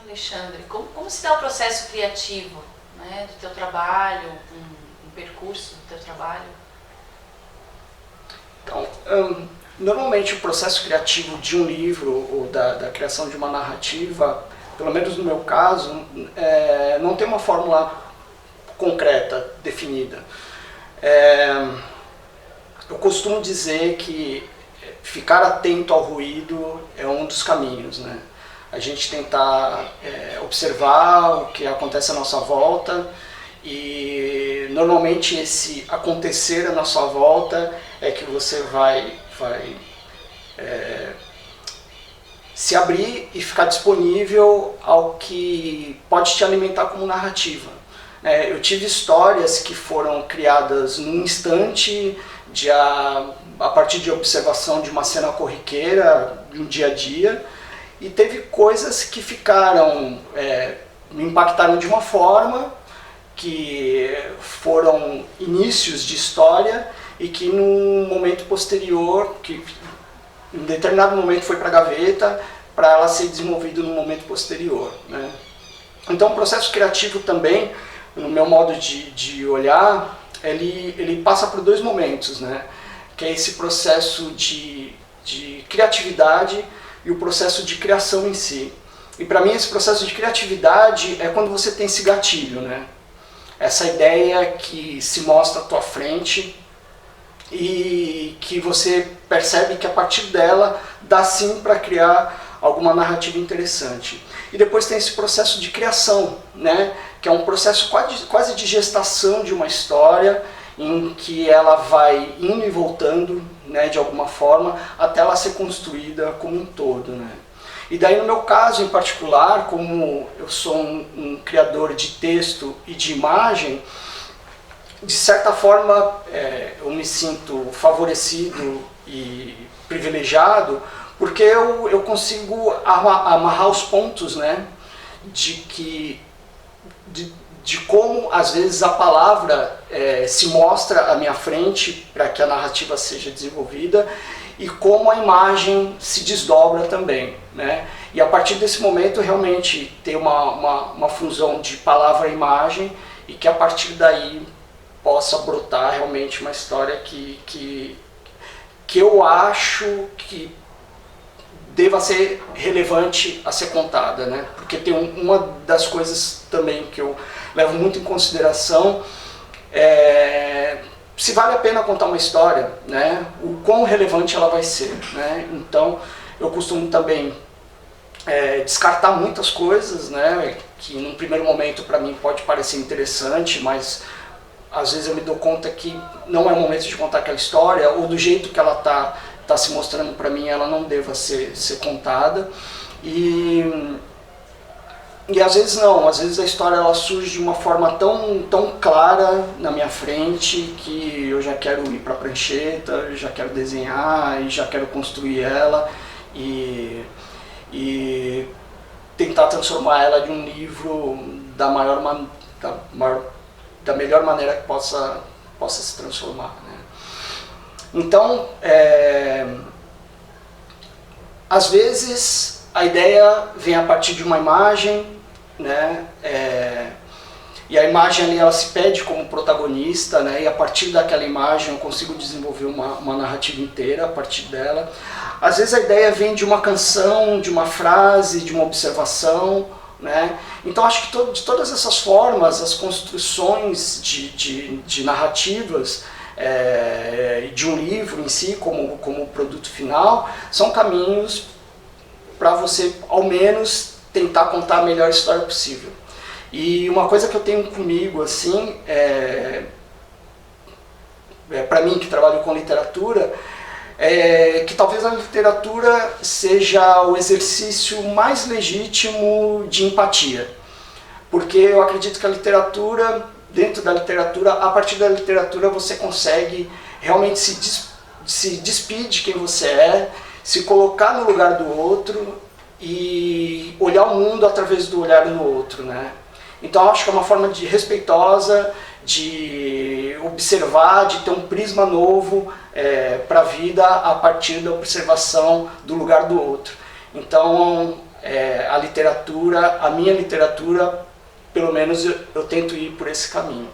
Alexandre, como se dá o processo criativo, né, do teu trabalho, um percurso do teu trabalho? Então, normalmente o processo criativo de um livro ou da criação de uma narrativa, pelo menos no meu caso, não tem uma fórmula concreta, definida. Eu costumo dizer que ficar atento ao ruído é um dos caminhos, né? A gente tentar observar o que acontece à nossa volta e normalmente esse acontecer à nossa volta é que você vai se abrir e ficar disponível ao que pode te alimentar como narrativa. Eu tive histórias que foram criadas num instante, a partir de observação de uma cena corriqueira, de um dia a dia, e teve coisas que me impactaram de uma forma, que foram inícios de história e que num momento posterior, que em determinado momento foi para a gaveta, para ela ser desenvolvida no momento posterior, né? Então o processo criativo também, no meu modo de olhar, ele passa por dois momentos, né? Que é esse processo de criatividade e o processo de criação em si. E para mim esse processo de criatividade é quando você tem esse gatilho, né? Essa ideia que se mostra à tua frente e que você percebe que a partir dela dá sim para criar alguma narrativa interessante. E depois tem esse processo de criação, né? Que é um processo quase de gestação de uma história, em que ela vai indo e voltando, né, de alguma forma, até ela ser construída como um todo, né? E daí no meu caso em particular, como eu sou um criador de texto e de imagem, de certa forma eu me sinto favorecido e privilegiado, porque eu consigo amarrar os pontos, né, de como às vezes a palavra se mostra à minha frente para que a narrativa seja desenvolvida e como a imagem se desdobra também, né? E a partir desse momento realmente tem uma fusão de palavra e imagem e que a partir daí possa brotar realmente uma história que eu acho que deva ser relevante a ser contada, né? Porque tem uma das coisas também que eu levo muito em consideração se vale a pena contar uma história, né? O quão relevante ela vai ser, né? Então eu costumo também descartar muitas coisas, né? Que num primeiro momento para mim pode parecer interessante, mas às vezes eu me dou conta que não é o momento de contar aquela história, ou do jeito que ela tá se mostrando para mim, ela não deva ser contada. E às vezes não, às vezes a história ela surge de uma forma tão clara na minha frente que eu já quero ir para a prancheta, já quero desenhar e já quero construir ela e tentar transformar ela de um livro da melhor maneira que possa se transformar, né? Então, às vezes a ideia vem a partir de uma imagem, né? E a imagem ali ela se pede como protagonista, né? E a partir daquela imagem eu consigo desenvolver uma narrativa inteira a partir dela. Às vezes a ideia vem de uma canção, de uma frase, de uma observação, né? Então acho que de todas essas formas, as construções de narrativas de um livro em si, como produto final, são caminhos para você, ao menos, tentar contar a melhor história possível. E uma coisa que eu tenho comigo, assim, para mim que trabalho com literatura, que talvez a literatura seja o exercício mais legítimo de empatia. Porque eu acredito que a literatura, dentro da literatura, a partir da literatura você consegue realmente se despir de quem você é, se colocar no lugar do outro e olhar o mundo através do olhar do outro, né? Então eu acho que é uma forma respeitosa de observar, de ter um prisma novo para a vida a partir da observação do lugar do outro. Então a literatura, a minha literatura, pelo menos eu tento ir por esse caminho.